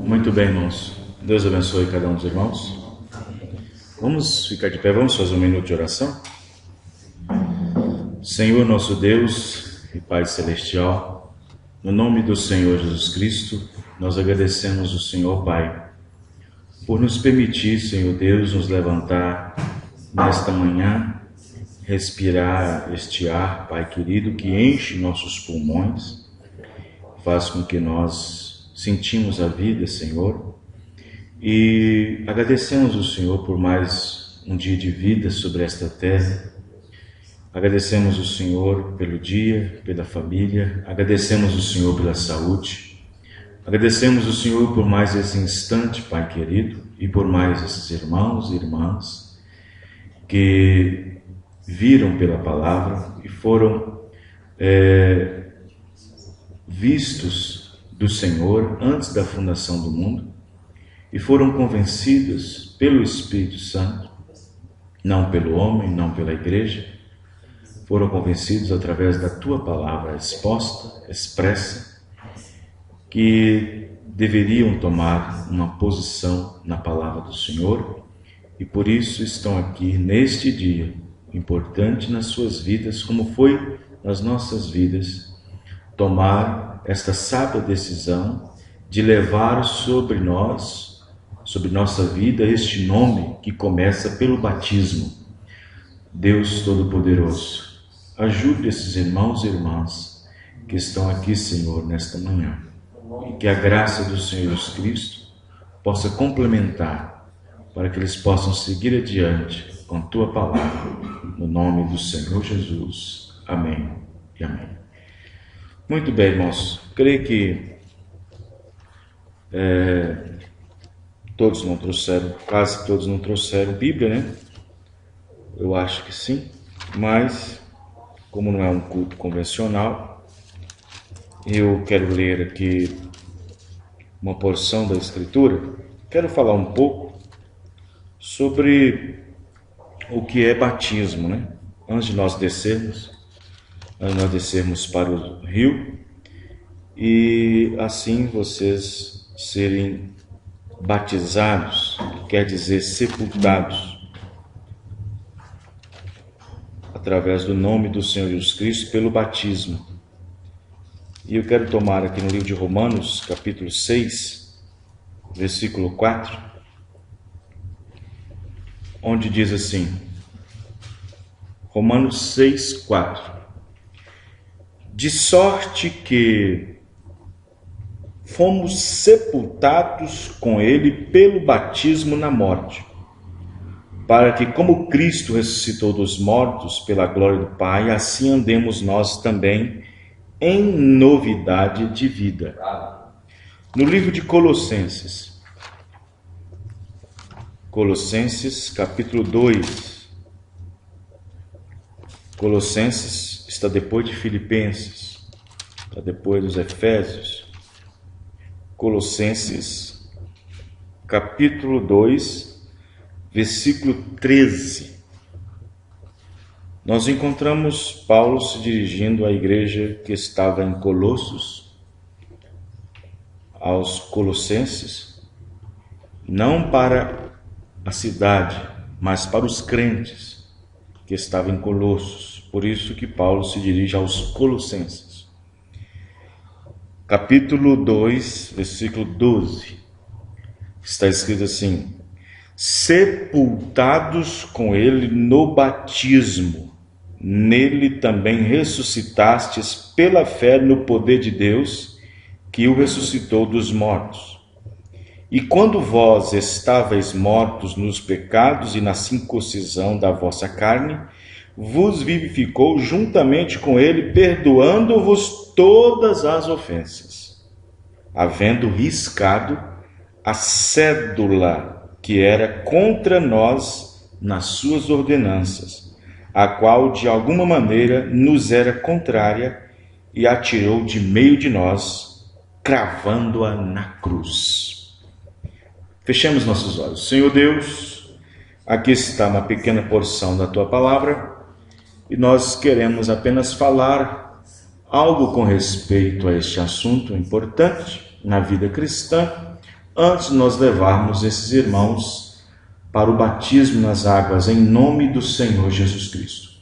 Muito bem, irmãos. Deus abençoe cada um dos irmãos. Vamos ficar de pé, vamos fazer um minuto de oração. Senhor nosso Deus e Pai Celestial, no nome do Senhor Jesus Cristo, nós agradecemos o Senhor Pai por nos permitir, Senhor Deus, nos levantar nesta manhã, respirar este ar, Pai querido, que enche nossos pulmões, faz com que nós sentimos a vida, Senhor, e agradecemos o Senhor por mais um dia de vida sobre esta terra. Agradecemos o Senhor pelo dia, pela família, agradecemos o Senhor pela saúde, agradecemos o Senhor por mais esse instante, Pai querido, e por mais esses irmãos e irmãs que viram pela palavra e foram vistos do Senhor antes da fundação do mundo e foram convencidos pelo Espírito Santo, não pelo homem, não pela igreja, foram convencidos através da Tua palavra exposta, expressa, que deveriam tomar uma posição na palavra do Senhor e por isso estão aqui neste dia, importante nas suas vidas, como foi nas nossas vidas, tomar esta sábia decisão de levar sobre nós, sobre nossa vida, este nome que começa pelo batismo. Deus Todo-Poderoso, ajude esses irmãos e irmãs que estão aqui, Senhor, nesta manhã, e que a graça do Senhor Jesus Cristo possa complementar para que eles possam seguir adiante com Tua palavra, no nome do Senhor Jesus. Amém e amém. Muito bem, irmãos, creio que todos não trouxeram, quase todos não trouxeram Bíblia, né? Eu acho que sim, mas como não é um culto convencional, eu quero ler aqui uma porção da Escritura. Quero falar um pouco sobre o que é batismo, né? Antes de nós descermos para o rio e assim vocês serem batizados, que quer dizer sepultados, através do nome do Senhor Jesus Cristo pelo batismo. E eu quero tomar aqui no livro de Romanos, capítulo 6, versículo 4, onde diz assim, Romanos 6, 4, de sorte que fomos sepultados com ele pelo batismo na morte, para que, como Cristo ressuscitou dos mortos pela glória do Pai, assim andemos nós também em novidade de vida. No livro de Colossenses, capítulo 2, Colossenses está depois de Filipenses, está depois dos Efésios. Colossenses, capítulo 2, versículo 13. Nós encontramos Paulo se dirigindo à igreja que estava em Colossos, aos colossenses, não para a cidade, mas para os crentes que estavam em Colossos. Por isso que Paulo se dirige aos colossenses. Capítulo 2, versículo 12. Está escrito assim: sepultados com ele no batismo, nele também ressuscitastes pela fé no poder de Deus, que o ressuscitou dos mortos. E quando vós estáveis mortos nos pecados e na circuncisão da vossa carne, vos vivificou juntamente com ele, perdoando-vos todas as ofensas, havendo riscado a cédula que era contra nós nas suas ordenanças, a qual de alguma maneira nos era contrária, e a tirou de meio de nós, cravando-a na cruz. Fechemos nossos olhos. Senhor Deus, aqui está uma pequena porção da Tua palavra, e nós queremos apenas falar algo com respeito a este assunto importante na vida cristã, antes de nós levarmos esses irmãos para o batismo nas águas, em nome do Senhor Jesus Cristo.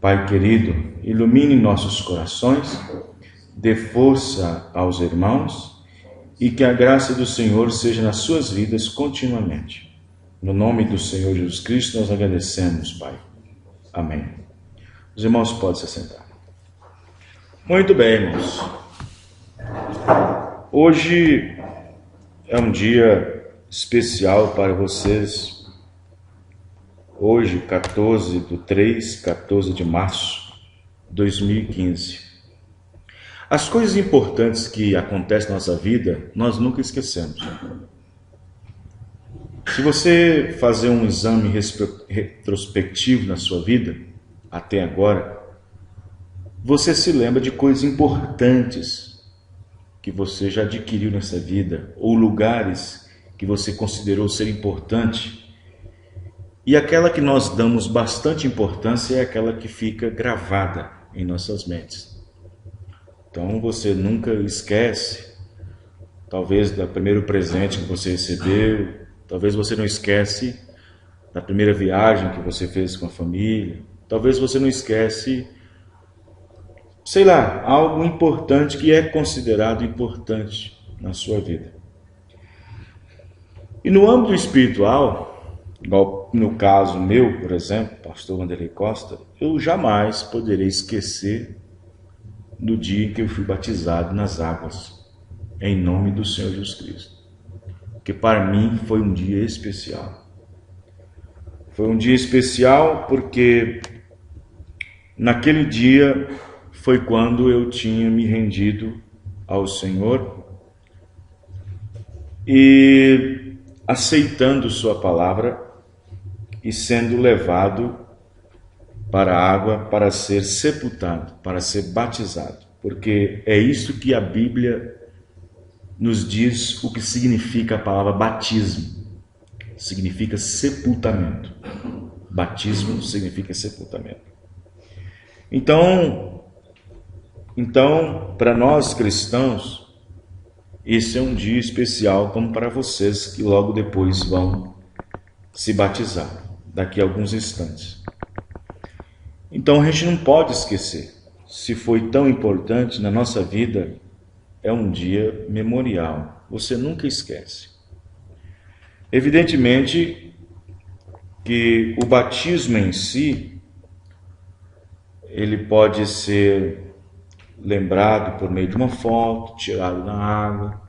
Pai querido, ilumine nossos corações, dê força aos irmãos e que a graça do Senhor seja nas suas vidas continuamente. No nome do Senhor Jesus Cristo nós agradecemos, Pai. Amém. Os irmãos podem se sentar. Muito bem, irmãos. Hoje é um dia especial para vocês. Hoje, 14 de março de 2015. As coisas importantes que acontecem na nossa vida, nós nunca esquecemos. Se você fazer um exame retrospectivo na sua vida, até agora, você se lembra de coisas importantes que você já adquiriu nessa vida, ou lugares que você considerou ser importante. E aquela que nós damos bastante importância é aquela que fica gravada em nossas mentes. Então você nunca esquece, talvez, do primeiro presente que você recebeu, talvez você não esquece da primeira viagem que você fez com a família, talvez você não esquece, sei lá, algo importante que é considerado importante na sua vida. E no âmbito espiritual, igual no caso meu, por exemplo, pastor Wanderlei Costa, eu jamais poderei esquecer do dia em que eu fui batizado nas águas, em nome do Senhor Jesus Cristo. Porque para mim foi um dia especial. Foi um dia especial porque naquele dia foi quando eu tinha me rendido ao Senhor e aceitando sua palavra e sendo levado para a água para ser sepultado, para ser batizado. Porque é isso que a Bíblia nos diz o que significa a palavra batismo. Significa sepultamento. Batismo significa sepultamento. Então, para nós cristãos, esse é um dia especial, como para vocês que logo depois vão se batizar, daqui a alguns instantes. Então a gente não pode esquecer, se foi tão importante na nossa vida, é um dia memorial, você nunca esquece. Evidentemente que o batismo em si, ele pode ser lembrado por meio de uma foto, tirado da água,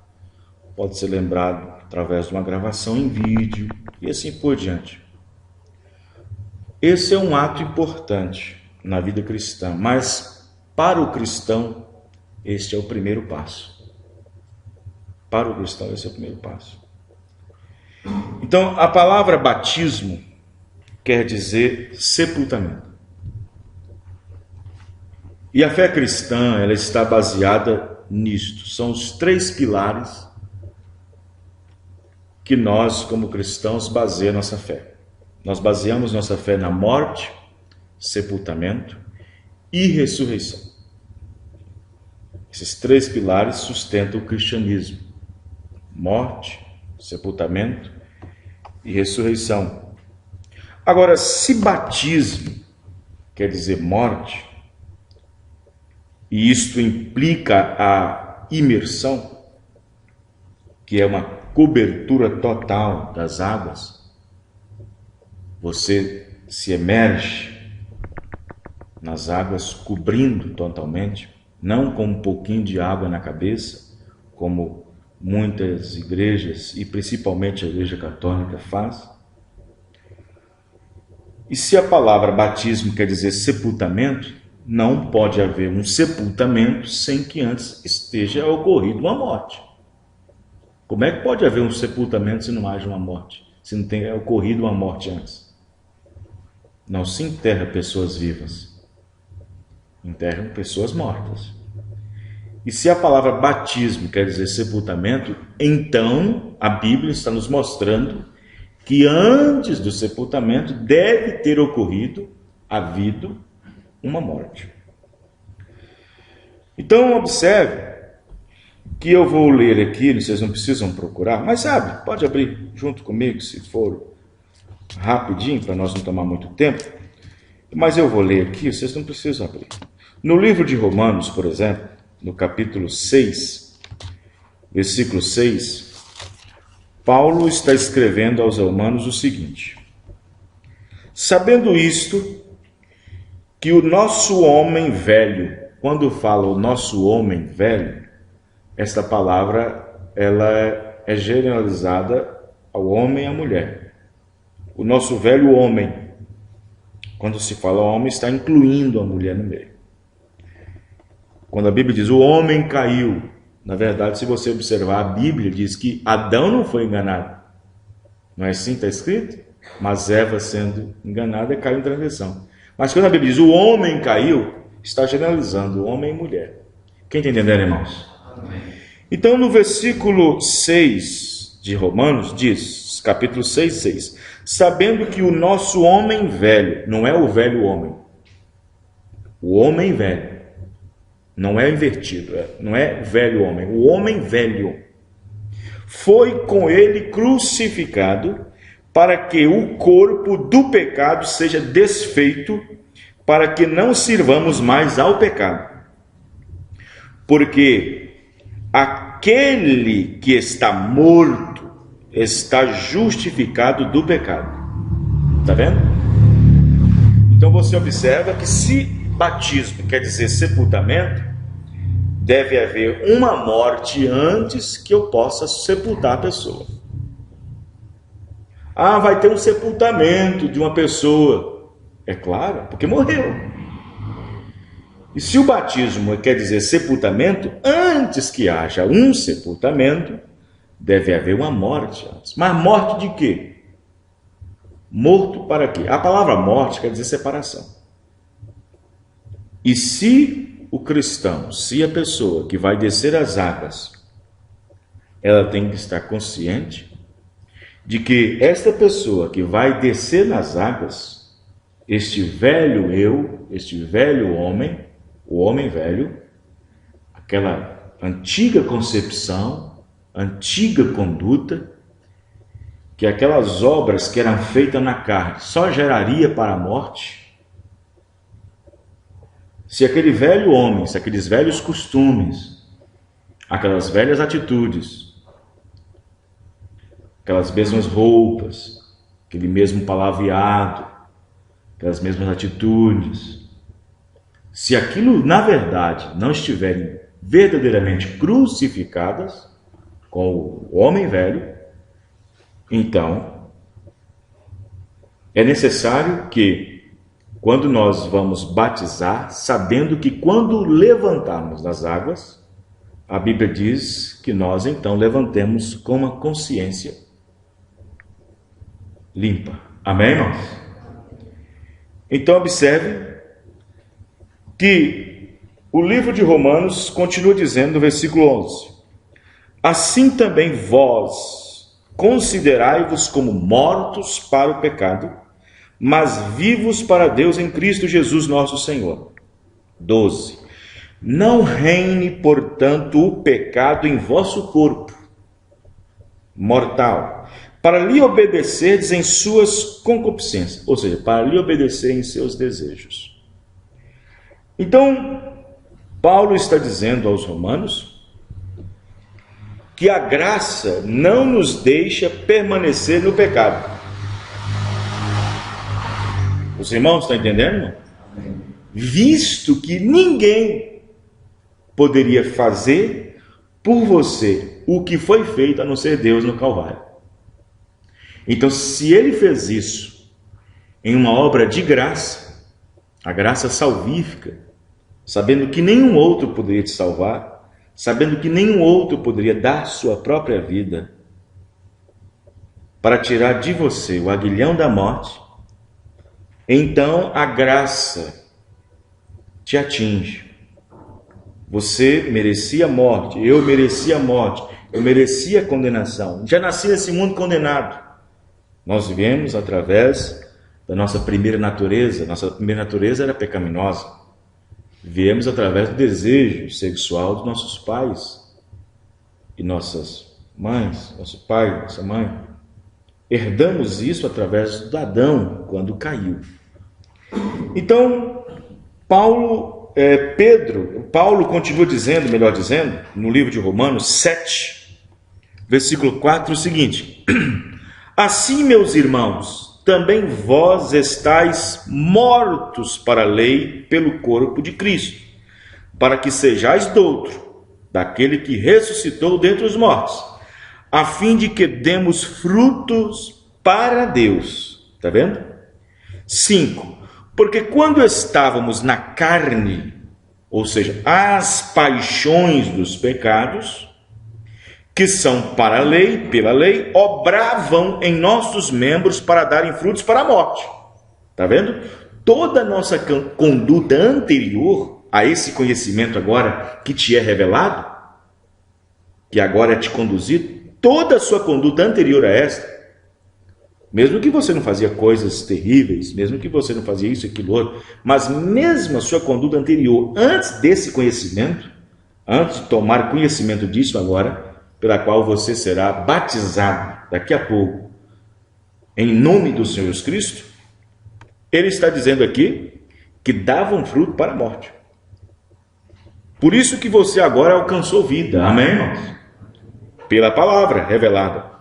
pode ser lembrado através de uma gravação em vídeo e assim por diante. Esse é um ato importante na vida cristã, mas para o cristão, este é o primeiro passo. Para o cristão, esse é o primeiro passo. Então, a palavra batismo quer dizer sepultamento. E a fé cristã, ela está baseada nisto. São os 3 pilares que nós, como cristãos, baseamos nossa fé. Nós baseamos nossa fé na morte, sepultamento e ressurreição. Esses 3 pilares sustentam o cristianismo: morte, sepultamento e ressurreição. Agora, se batismo quer dizer morte, e isto implica a imersão, que é uma cobertura total das águas, você se emerge nas águas cobrindo totalmente, não com um pouquinho de água na cabeça, como muitas igrejas, e principalmente a Igreja Católica, faz. E se a palavra batismo quer dizer sepultamento, não pode haver um sepultamento sem que antes esteja ocorrido uma morte. Como é que pode haver um sepultamento se não haja uma morte? Se não tenha ocorrido uma morte antes? Não se enterra pessoas vivas, enterram pessoas mortas. E se a palavra batismo quer dizer sepultamento, então a Bíblia está nos mostrando que antes do sepultamento deve ter havido uma morte. Então observe que eu vou ler aqui, vocês não precisam procurar, mas sabe, pode abrir junto comigo, se for rapidinho, para nós não tomar muito tempo. Mas eu vou ler aqui, vocês não precisam abrir. No livro de Romanos, por exemplo, no capítulo 6, versículo 6, Paulo está escrevendo aos romanos o seguinte: sabendo isto, que o nosso homem velho, quando fala o nosso homem velho, esta palavra ela é generalizada ao homem e à mulher. O nosso velho homem, quando se fala homem, está incluindo a mulher no meio. Quando a Bíblia diz o homem caiu, na verdade, se você observar, a Bíblia diz que Adão não foi enganado. Não é assim que está escrito? Mas Eva, sendo enganada, caiu em transgressão. Mas quando a Bíblia diz o homem caiu, está generalizando homem e mulher. Quem está entendendo, irmãos? Amém. Então, no versículo 6 de Romanos, diz, capítulo 6, 6, sabendo que o nosso homem velho, não é o velho homem, o homem velho, não é invertido, não é velho homem, o homem velho, foi com ele crucificado, para que o corpo do pecado seja desfeito, para que não sirvamos mais ao pecado. Porque aquele que está morto está justificado do pecado. Está vendo? Então você observa que se batismo quer dizer sepultamento, deve haver uma morte antes que eu possa sepultar a pessoa. Ah, vai ter um sepultamento de uma pessoa. É claro, porque morreu. E se o batismo quer dizer sepultamento, antes que haja um sepultamento, deve haver uma morte antes. Mas morte de quê? Morto para quê? A palavra morte quer dizer separação. E se o cristão, se a pessoa que vai descer as águas, ela tem que estar consciente de que esta pessoa que vai descer nas águas, este velho eu, este velho homem, o homem velho, aquela antiga concepção, antiga conduta, que aquelas obras que eram feitas na carne só geraria para a morte, se aquele velho homem, se aqueles velhos costumes, aquelas velhas atitudes, aquelas mesmas roupas, aquele mesmo palavreado, aquelas mesmas atitudes, se aquilo, na verdade, não estiverem verdadeiramente crucificadas com o homem velho, então é necessário que, quando nós vamos batizar, sabendo que quando levantarmos das águas, a Bíblia diz que nós então levantemos com uma consciência limpa. Amém, irmãos? Então observe que o livro de Romanos continua dizendo no versículo 11: assim também vós considerai-vos como mortos para o pecado, mas vivos para Deus em Cristo Jesus nosso Senhor. 12. Não reine, portanto, o pecado em vosso corpo mortal, para lhe obedecerdes em suas concupiscências, ou seja, para lhe obedecer em seus desejos. Então, Paulo está dizendo aos romanos que a graça não nos deixa permanecer no pecado. Os irmãos estão entendendo? Visto que ninguém poderia fazer por você o que foi feito a não ser Deus no Calvário. Então, se ele fez isso em uma obra de graça, a graça salvífica, sabendo que nenhum outro poderia te salvar, sabendo que nenhum outro poderia dar sua própria vida para tirar de você o aguilhão da morte, então a graça te atinge. Você merecia morte, eu merecia morte, eu merecia condenação. Já nasci nesse mundo condenado. Nós vivemos através da nossa primeira natureza. Nossa primeira natureza era pecaminosa. Viemos através do desejo sexual dos nossos pais. e nossas mães, nosso pai, nossa mãe, herdamos isso através do Adão, quando caiu. Então, Paulo continua dizendo, melhor dizendo, no livro de Romanos 7, versículo 4, o seguinte: assim, meus irmãos, também vós estáis mortos para a lei pelo corpo de Cristo, para que sejais doutro daquele que ressuscitou dentre os mortos, a fim de que demos frutos para Deus. Está vendo? 5. Porque quando estávamos na carne, ou seja, as paixões dos pecados, que são para a lei, pela lei, obravam em nossos membros para darem frutos para a morte. Está vendo? Toda a nossa conduta anterior a esse conhecimento agora que te é revelado, que agora é te conduzido, toda a sua conduta anterior a esta, mesmo que você não fazia coisas terríveis, mesmo que você não fazia isso e aquilo outro, mas mesmo a sua conduta anterior, antes desse conhecimento, antes de tomar conhecimento disso agora, pela qual você será batizado daqui a pouco, em nome do Senhor Jesus Cristo, ele está dizendo aqui que davam fruto para a morte. Por isso que você agora alcançou vida, amém, irmãos? Pela palavra revelada.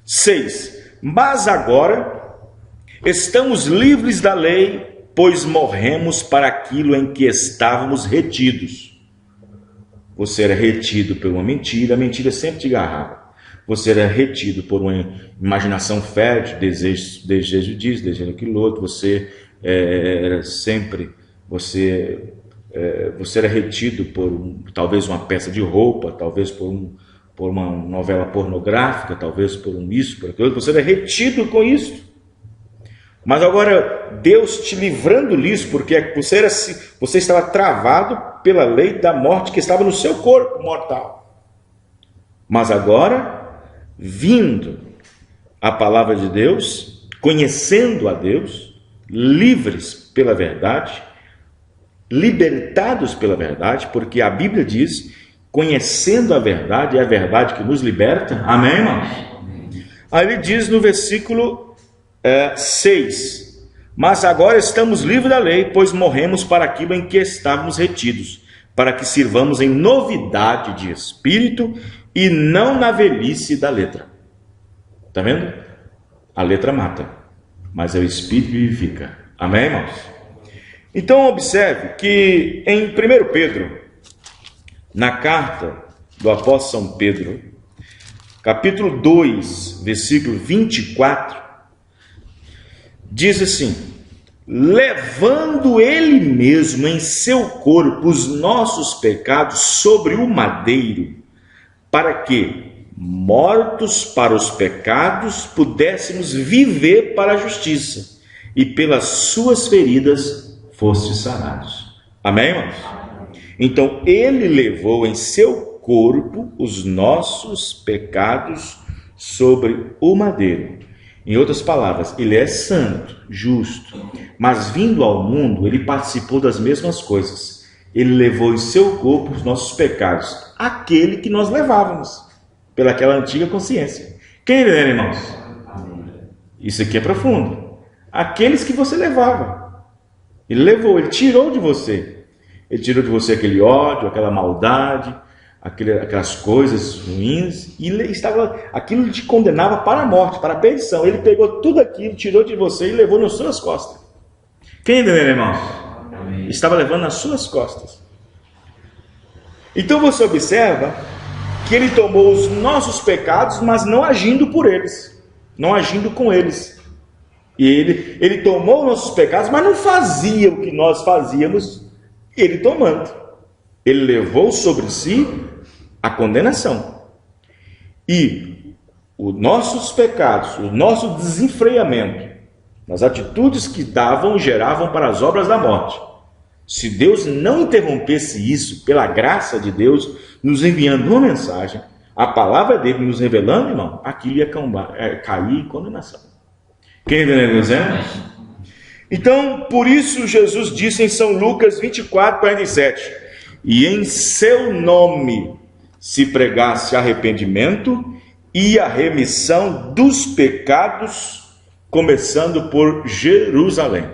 6. Mas agora estamos livres da lei, pois morremos para aquilo em que estávamos retidos. Você era retido por uma mentira, a mentira sempre te agarrava. Você era retido por uma imaginação fértil, desejo disso, desejo aquilo outro. Você era sempre, você era retido por talvez uma peça de roupa, talvez por uma novela pornográfica, talvez por isso, por aquilo. Você era retido com isso. Mas agora Deus te livrando disso, porque você estava travado pela lei da morte que estava no seu corpo mortal. Mas agora, vindo a palavra de Deus, conhecendo a Deus, livres pela verdade, libertados pela verdade, porque a Bíblia diz: conhecendo a verdade, é a verdade que nos liberta. Amém, irmãos? Aí ele diz no versículo 6: mas agora estamos livres da lei, pois morremos para aquilo em que estávamos retidos, para que sirvamos em novidade de espírito e não na velhice da letra. Está vendo? A letra mata, mas o espírito vivifica. Amém, irmãos? Então observe que em 1 Pedro, na carta do apóstolo São Pedro, capítulo 2, versículo 24, diz assim: levando ele mesmo em seu corpo os nossos pecados sobre o madeiro, para que, mortos para os pecados, pudéssemos viver para a justiça, e pelas suas feridas fostes sarados. Amém, irmãos? Então, ele levou em seu corpo os nossos pecados sobre o madeiro. Em outras palavras, ele é santo, justo, mas vindo ao mundo, ele participou das mesmas coisas. Ele levou em seu corpo os nossos pecados, aquele que nós levávamos, pelaquela antiga consciência. Quem ele era, irmãos? Isso aqui é profundo. Aqueles que você levava. Ele levou, ele tirou de você. Ele tirou de você aquele ódio, aquela maldade, aquelas coisas ruins, e aquilo te condenava para a morte, para a perdição. Ele pegou tudo aquilo, tirou de você e levou nas suas costas. Quem entendeu, irmãos? Amém. Estava levando nas suas costas. Então você observa que ele tomou os nossos pecados, mas não agindo por eles, não agindo com eles. E ele tomou os nossos pecados, mas não fazia o que nós fazíamos, ele tomando. Ele levou sobre si a condenação. E os nossos pecados, o nosso desenfreamento, nas atitudes que geravam para as obras da morte. Se Deus não interrompesse isso, pela graça de Deus, nos enviando uma mensagem, a palavra dele nos revelando, irmão, aquilo ia cair em condenação. Quem entendeu, irmãos? Então, por isso Jesus disse em São Lucas 24:47, e em seu nome se pregasse arrependimento e a remissão dos pecados, começando por Jerusalém.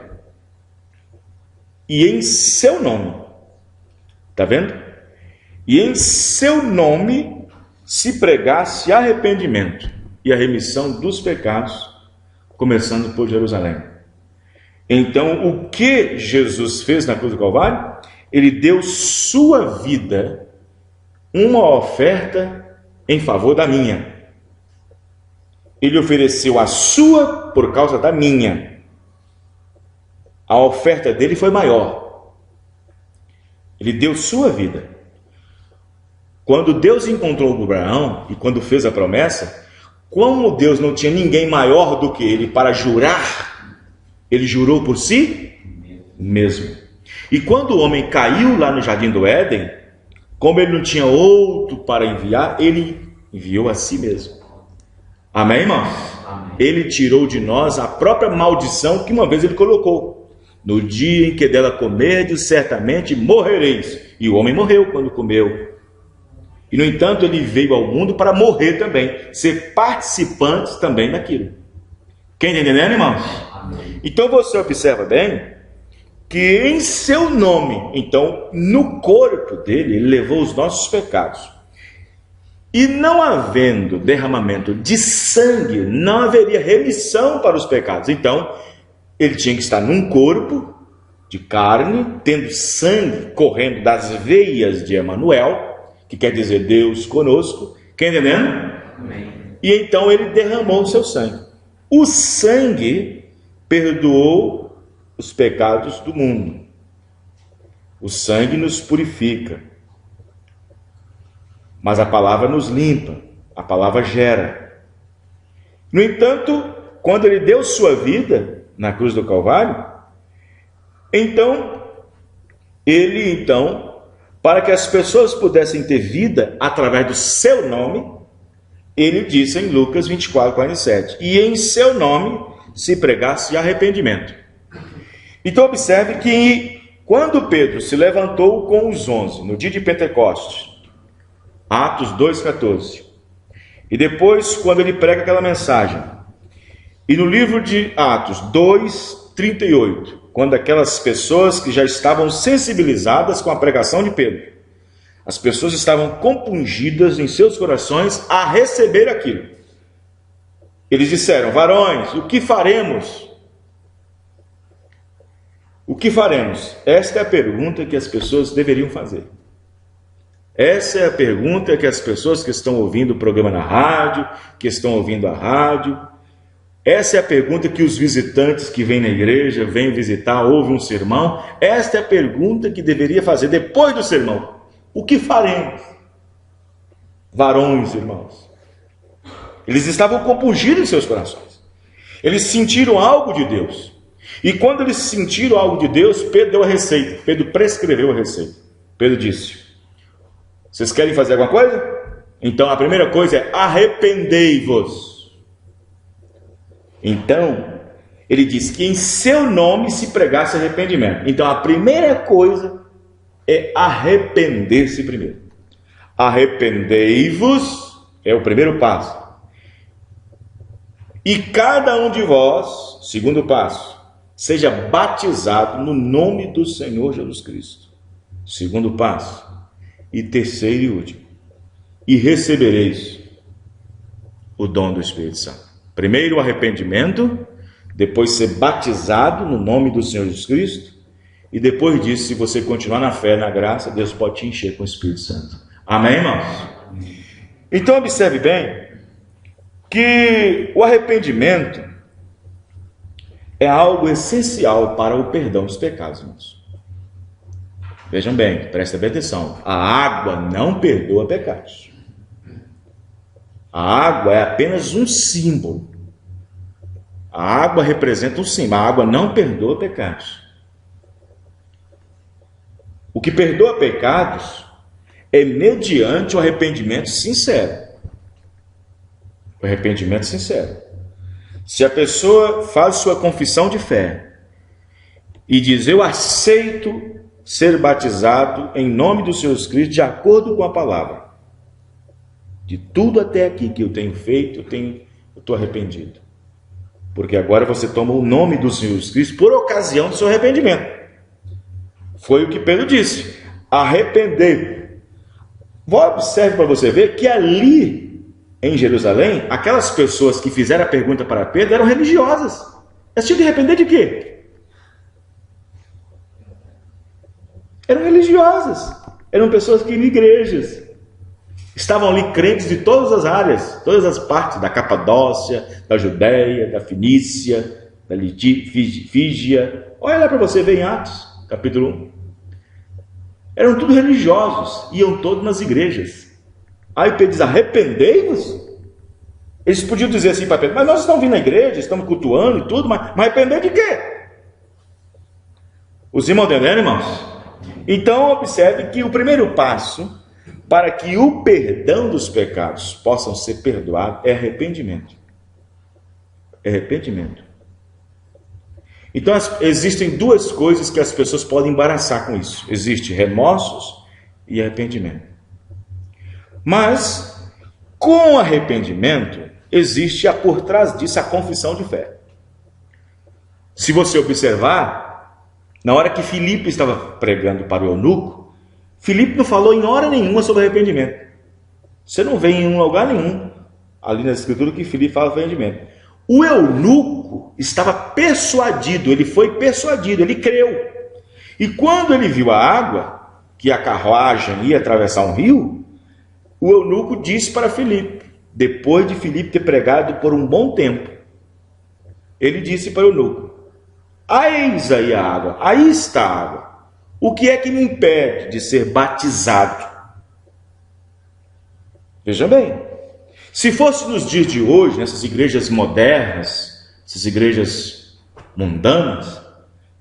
E em seu nome, está vendo? E em seu nome se pregasse arrependimento e a remissão dos pecados, começando por Jerusalém. Então, o que Jesus fez na cruz do Calvário? Ele deu sua vida, uma oferta em favor da minha. Ele ofereceu a sua por causa da minha. A oferta dele foi maior. Ele deu sua vida. Quando Deus encontrou Abraão e quando fez a promessa, como Deus não tinha ninguém maior do que ele para jurar, ele jurou por si mesmo. E quando o homem caiu lá no Jardim do Éden, como ele não tinha outro para enviar, ele enviou a si mesmo. Amém, irmãos? Amém. Ele tirou de nós a própria maldição que uma vez ele colocou. No dia em que dela comerdes, certamente morrereis. E o homem morreu quando comeu. E no entanto ele veio ao mundo para morrer também, ser participante também daquilo. Quem está entendendo, irmãos? Amém. Então você observa bem que em seu nome, então no corpo dele, ele levou os nossos pecados. E não havendo derramamento de sangue, não haveria remissão para os pecados. Então, ele tinha que estar num corpo de carne, tendo sangue correndo das veias de Emanuel, que quer dizer Deus conosco. Quem entendendo? Amém. E então ele derramou o seu sangue. O sangue perdoou os pecados do mundo. O sangue nos purifica. Mas a palavra nos limpa, a palavra gera. No entanto, quando ele deu sua vida na cruz do Calvário, ele para que as pessoas pudessem ter vida através do seu nome, ele disse em Lucas 24:47, e em seu nome se pregasse arrependimento. Então observe que quando Pedro se levantou com os 11, no dia de Pentecostes, Atos 2,14. E depois, quando ele prega aquela mensagem, e no livro de Atos 2,38, quando aquelas pessoas que já estavam sensibilizadas com a pregação de Pedro, as pessoas estavam compungidas em seus corações a receber aquilo. Eles disseram: varões, o que faremos? O que faremos? Esta é a pergunta que as pessoas deveriam fazer. Essa é a pergunta que as pessoas que estão ouvindo o programa na rádio, que estão ouvindo a rádio, essa é a pergunta que os visitantes que vêm na igreja, vêm visitar, ouvem um sermão, esta é a pergunta que deveria fazer depois do sermão. O que faremos? Varões, irmãos. Eles estavam compungidos em seus corações. Eles sentiram algo de Deus. E quando eles sentiram algo de Deus, Pedro deu a receita. Pedro prescreveu a receita. Pedro disse: vocês querem fazer alguma coisa? Então a primeira coisa é arrependei-vos. Então, ele diz que em seu nome se pregasse arrependimento. Então a primeira coisa é arrepender-se primeiro. Arrependei-vos é o primeiro passo. E cada um de vós, segundo passo, seja batizado no nome do Senhor Jesus Cristo. Segundo passo. E terceiro e último, e recebereis o dom do Espírito Santo. Primeiro o arrependimento, depois ser batizado no nome do Senhor Jesus Cristo, e depois disso, se você continuar na fé, na graça, Deus pode te encher com o Espírito Santo. Amém, irmãos? Então observe bem que o arrependimento é algo essencial para o perdão dos pecados, irmãos. Vejam bem, prestem bem atenção. A água não perdoa pecados. A água é apenas um símbolo. A água representa um símbolo. A água não perdoa pecados. O que perdoa pecados é mediante o arrependimento sincero. O arrependimento sincero. Se a pessoa faz sua confissão de fé e diz: eu aceito ser batizado em nome do Senhor Jesus Cristo, de acordo com a palavra, De tudo até aqui que eu tenho feito, eu estou arrependido. Porque agora você toma o nome do Senhor Jesus Cristo por ocasião do seu arrependimento. Foi o que Pedro disse. Arrepender. Observe para você ver que ali em Jerusalém, aquelas pessoas que fizeram a pergunta para Pedro eram religiosas. Elas tinham de arrepender de quê? Eram religiosas. Eram pessoas que iam em igrejas. Estavam ali crentes de todas as áreas, todas as partes, da Capadócia, da Judéia, da Fenícia, da Fígia. Olha lá para você ver em Atos, capítulo 1. Eram tudo religiosos, iam todos nas igrejas. Aí Pedro diz, arrependei-vos. Eles podiam dizer assim para Pedro, mas nós estamos vindo na igreja, estamos cultuando e tudo, mas arrepender de quê? Os irmãos entenderam, irmãos? Então observe que o primeiro passo para que o perdão dos pecados possam ser perdoados é arrependimento. É arrependimento. Então existem duas coisas que as pessoas podem embaraçar com isso. Existe remorsos e arrependimento. Mas, com arrependimento, existe por trás disso a confissão de fé. Se você observar, na hora que Filipe estava pregando para o eunuco, Filipe não falou em hora nenhuma sobre arrependimento. Você não vê em um lugar nenhum, ali na escritura, que Filipe fala arrependimento. O eunuco estava persuadido, ele foi persuadido, ele creu. E quando ele viu a água, que a carruagem ia atravessar um rio, o eunuco disse para Filipe, depois de Filipe ter pregado por um bom tempo, ele disse para o eunuco, eis aí a água, aí está a água. O que é que me impede de ser batizado? Veja bem, se fosse nos dias de hoje, nessas igrejas modernas, essas igrejas mundanas,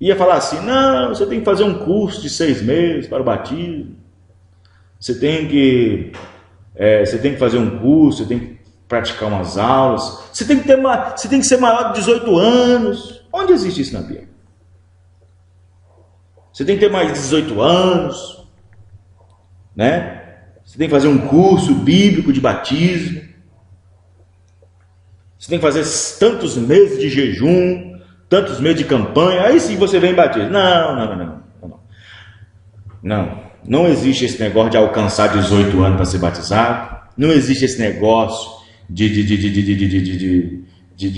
ia falar assim, não, você tem que fazer um curso de 6 meses para o batismo, você tem que fazer um curso, você tem que praticar umas aulas, você tem que ser maior de 18 anos. Onde existe isso na Bíblia? Você tem que ter mais de 18 anos, né? Você tem que fazer um curso bíblico de batismo. Você tem que fazer tantos meses de jejum, tantos meses de campanha. Aí sim você vem e batiza. Não existe esse negócio de alcançar 18 anos para ser batizado. Não existe esse negócio de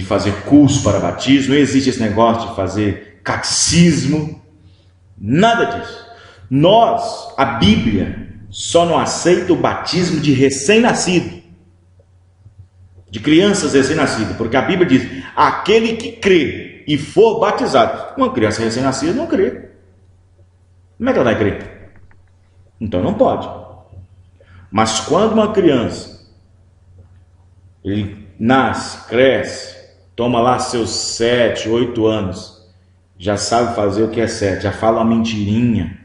fazer curso para batismo. Não existe esse negócio de fazer catecismo. Nada disso. A Bíblia, só não aceita o batismo de recém-nascido, de crianças recém-nascidas, porque a Bíblia diz, aquele que crê e for batizado. Uma criança recém-nascida não crê. Como é que ela vai crer? Então não pode. Mas quando uma criança, ele nasce, cresce, toma lá seus 7, 8 anos, já sabe fazer o que é certo, já fala uma mentirinha,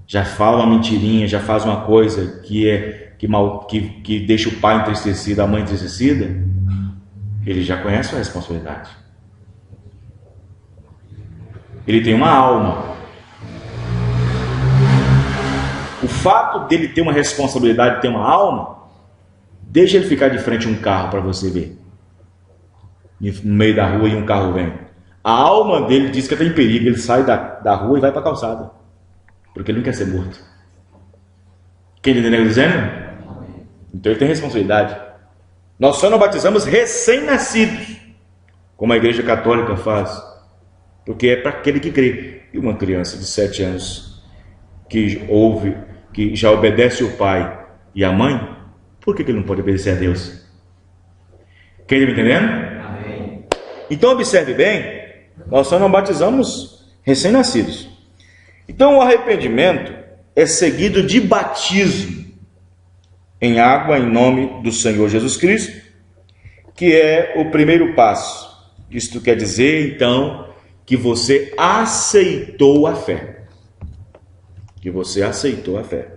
já faz uma coisa que deixa o pai entristecido, a mãe entristecida, ele já conhece a responsabilidade. Ele tem uma alma. O fato dele ter uma responsabilidade, de ter uma alma, deixa ele ficar de frente a um carro para você ver. No meio da rua e um carro vem. A alma dele diz que está em perigo, ele sai da rua e vai para a calçada, porque ele não quer ser morto. Quem está entendendo o que eu estou dizendo? Então ele tem responsabilidade. Nós só não batizamos recém-nascidos, como a igreja católica faz, porque é para aquele que crê. E uma criança de 7 anos que já obedece o pai e a mãe, por que ele não pode obedecer a Deus? Quem está me entendendo? Amém. Então observe bem, nós só não batizamos recém-nascidos. Então o arrependimento é seguido de batismo em água em nome do Senhor Jesus Cristo, que é o primeiro passo. Isto quer dizer, então, que você aceitou a fé. Que você aceitou a fé.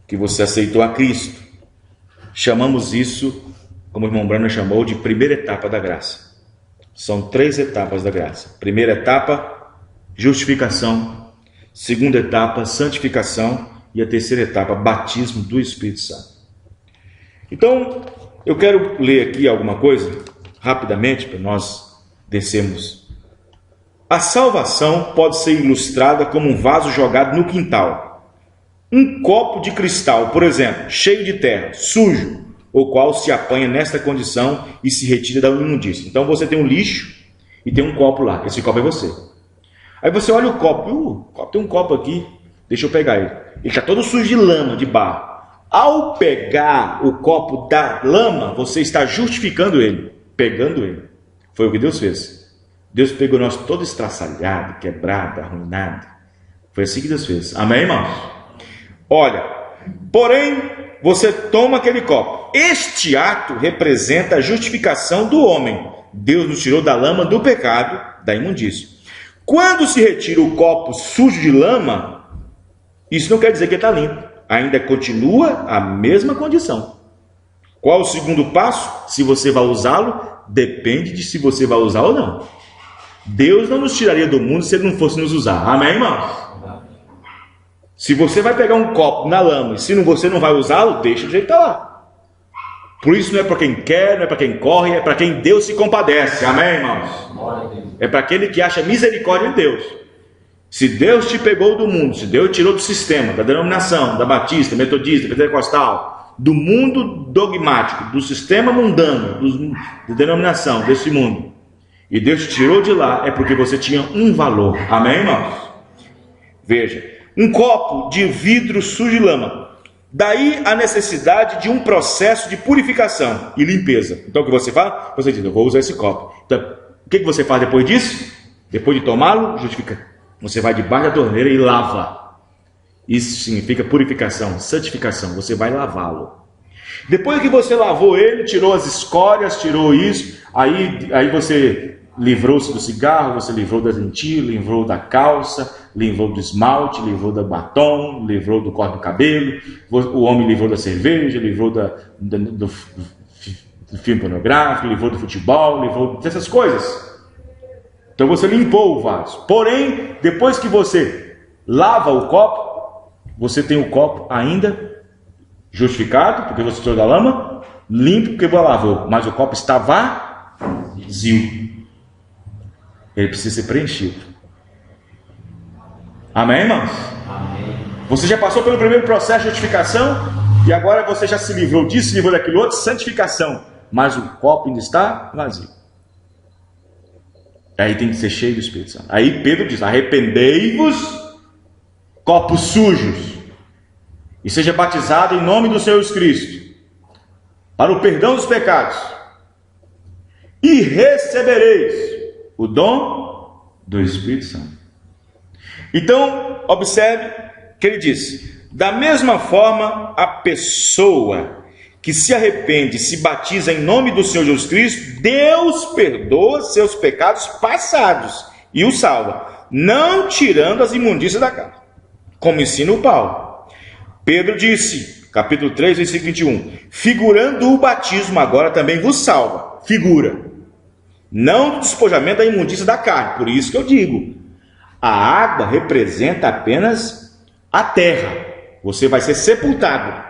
Que você aceitou a Cristo. Chamamos isso, como o irmão Brano chamou, de primeira etapa da graça. São 3 etapas da graça. Primeira etapa, justificação. Segunda etapa, santificação. E a terceira etapa, batismo do Espírito Santo. Então, eu quero ler aqui alguma coisa, rapidamente, para nós descermos. A salvação pode ser ilustrada como um vaso jogado no quintal. Um copo de cristal, por exemplo, cheio de terra, sujo, o qual se apanha nesta condição e se retira da imundícia. Então você tem um lixo e tem um copo lá. Esse copo é você. Aí você olha o copo. Tem um copo aqui. Deixa eu pegar ele. Ele está todo sujo de lama, de barro. Ao pegar o copo da lama, você está justificando ele, pegando ele. Foi o que Deus fez. Deus pegou nós todo estraçalhado, quebrado, arruinado. Foi assim que Deus fez. Amém, irmãos? Olha, porém, você toma aquele copo. Este ato representa a justificação do homem. Deus nos tirou da lama do pecado, da imundícia. Quando se retira o copo sujo de lama, isso não quer dizer que está limpo. Ainda continua a mesma condição. Qual o segundo passo? Se você vai usá-lo, depende de se você vai usar ou não. Deus não nos tiraria do mundo se Ele não fosse nos usar. Amém, irmãos? Se você vai pegar um copo na lama e se você não vai usá-lo, deixa do jeito que está lá. Por isso não é para quem quer, não é para quem corre, é para quem Deus se compadece. Amém, irmãos? É para aquele que acha misericórdia de Deus. Se Deus te pegou do mundo, se Deus te tirou do sistema, da denominação, da batista, metodista, pentecostal, do mundo dogmático, do sistema mundano, da denominação, desse mundo, e Deus te tirou de lá, é porque você tinha um valor. Amém, irmãos? Veja, um copo de vidro sujo de lama. Daí a necessidade de um processo de purificação e limpeza. Então o que você faz? Você diz, eu vou usar esse copo. Então, o que você faz depois disso? Depois de tomá-lo, justifica. Você vai debaixo da torneira e lava. Isso significa purificação, santificação. Você vai lavá-lo. Depois que você lavou ele, tirou as escórias, tirou isso, aí você livrou-se do cigarro, você livrou da lentilha, livrou da calça, livrou do esmalte, livrou do batom, livrou do corte do cabelo, o homem livrou da cerveja, livrou do filme pornográfico, livrou do futebol, livrou dessas coisas. Então você limpou o vaso. Porém, depois que você lava o copo, você tem o copo ainda justificado, porque você tirou da lama, limpo porque você lavou, mas o copo está vazio. Ele precisa ser preenchido. Amém, irmãos? Amém. Você já passou pelo primeiro processo de justificação e agora você já se livrou disso, se livrou daquilo outro, santificação. Mas o copo ainda está vazio. Aí tem que ser cheio do Espírito Santo. Aí Pedro diz, arrependei-vos, copos sujos, e seja batizado em nome do Senhor Jesus Cristo, para o perdão dos pecados, e recebereis o dom do Espírito Santo. Então, observe que ele diz, da mesma forma, a pessoa que se arrepende, se batiza em nome do Senhor Jesus Cristo, Deus perdoa seus pecados passados e o salva, não tirando as imundícias da carne, como ensina o Paulo. Pedro disse, capítulo 3, versículo 21, figurando o batismo agora também vos salva, figura, não do despojamento da imundícia da carne. Por isso que eu digo, a água representa apenas a terra, você vai ser sepultado.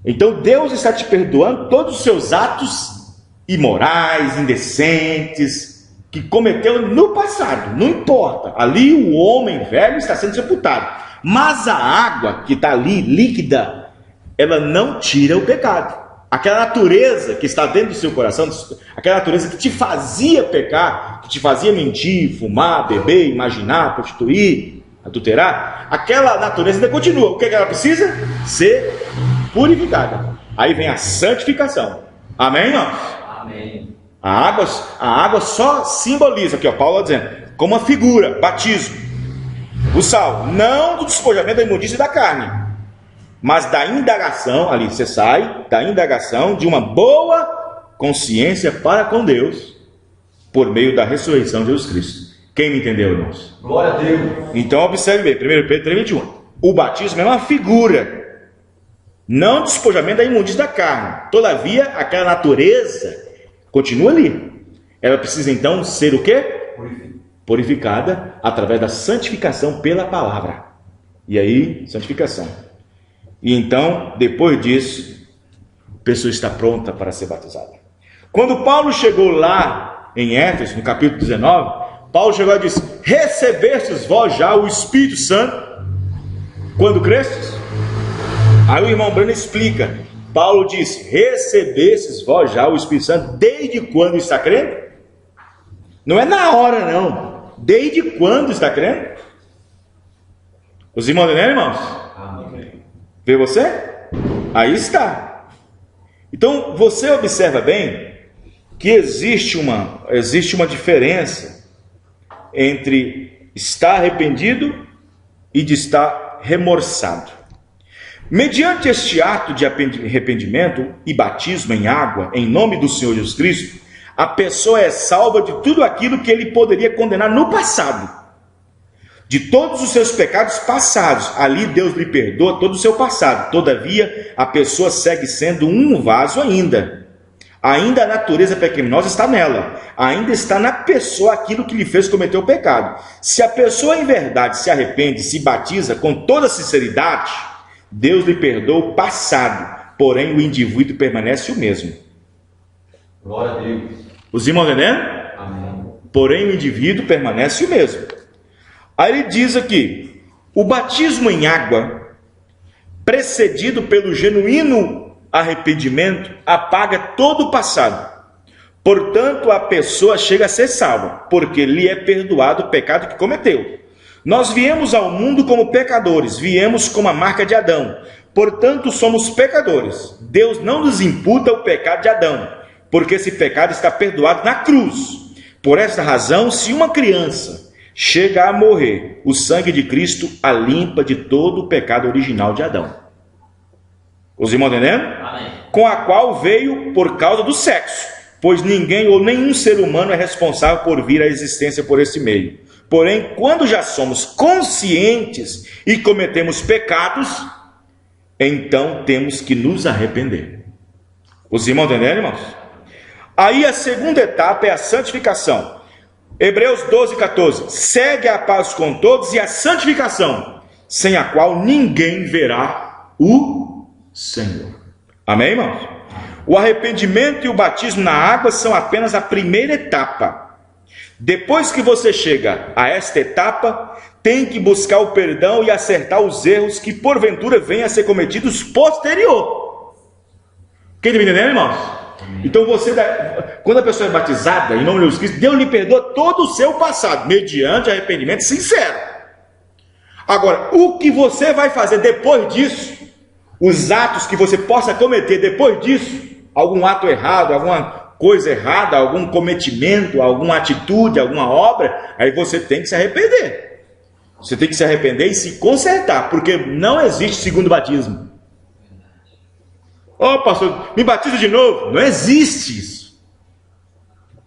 Então Deus está te perdoando todos os seus atos imorais, indecentes, que cometeu no passado, não importa. Ali o homem velho está sendo sepultado. Mas a água que está ali, líquida, ela não tira o pecado. Aquela natureza que está dentro do seu coração, aquela natureza que te fazia pecar, que te fazia mentir, fumar, beber, imaginar, prostituir, adulterar, aquela natureza ainda continua. O que ela precisa? Ser purificada. Aí vem a santificação. Amém, irmãos? Amém. A água só simboliza, aqui ó, Paulo está dizendo, como uma figura, batismo. O sal, não do despojamento da imundícia da carne, mas da indagação, ali você sai, da indagação de uma boa consciência para com Deus, por meio da ressurreição de Jesus Cristo. Quem me entendeu, irmãos? Glória a Deus. Então observe bem, 1 Pedro 3:21. O batismo é uma figura, não despojamento da imundícia da carne. Todavia, aquela natureza continua ali. Ela precisa então ser o quê? Purificada através da santificação pela palavra. E aí, santificação. E então, depois disso, a pessoa está pronta para ser batizada. Quando Paulo chegou lá em Éfeso, no capítulo 19, Paulo chegou e disse: recebestes vós já o Espírito Santo quando crestes? Aí o irmão Breno explica. Paulo diz: recebestes vós já o Espírito Santo desde quando está crendo? Não é na hora não. Desde quando está crendo? Os irmãos entendem, irmãos? Amém. Vê você? Aí está. Então você observa bem que existe uma diferença entre estar arrependido e de estar remorçado. Mediante este ato de arrependimento e batismo em água, em nome do Senhor Jesus Cristo, a pessoa é salva de tudo aquilo que ele poderia condenar no passado, de todos os seus pecados passados. Ali Deus lhe perdoa todo o seu passado. Todavia, a pessoa segue sendo um vaso ainda a natureza pecaminosa está nela, ainda está na pessoa aquilo que lhe fez cometer o pecado. Se a pessoa em verdade se arrepende, se batiza com toda sinceridade, Deus lhe perdoa o passado, porém o indivíduo permanece o mesmo. Glória a Deus. Os irmãos entendendo? Amém. Porém o indivíduo permanece o mesmo. Aí ele diz aqui: o batismo em água, precedido pelo genuíno arrependimento, apaga todo o passado. Portanto, a pessoa chega a ser salva, porque lhe é perdoado o pecado que cometeu. Nós viemos ao mundo como pecadores, viemos com a marca de Adão. Portanto, somos pecadores. Deus não nos imputa o pecado de Adão, porque esse pecado está perdoado na cruz. Por esta razão, se uma criança chega a morrer, o sangue de Cristo a limpa de todo o pecado original de Adão. Os irmãos entendendo? Amém. Com a qual veio por causa do sexo, pois ninguém ou nenhum ser humano é responsável por vir à existência por esse meio. Porém, quando já somos conscientes e cometemos pecados, então temos que nos arrepender. Os irmãos entenderam, irmãos? Aí a segunda etapa é a santificação. Hebreus 12, 14. Segue a paz com todos e a santificação, sem a qual ninguém verá o Senhor. Amém, irmãos? O arrependimento e o batismo na água são apenas a primeira etapa. Depois que você chega a esta etapa, tem que buscar o perdão e acertar os erros que porventura venham a ser cometidos posterior. Quem está entendendo, irmãos? Então quando a pessoa é batizada em nome de Jesus Cristo, Deus lhe perdoa todo o seu passado, mediante arrependimento sincero. Agora, o que você vai fazer depois disso, os atos que você possa cometer depois disso, algum ato errado, alguma coisa errada, algum cometimento, alguma atitude, alguma obra, aí você tem que se arrepender. Você tem que se arrepender e se consertar, porque não existe segundo batismo. Ô pastor, me batiza de novo. Não existe isso.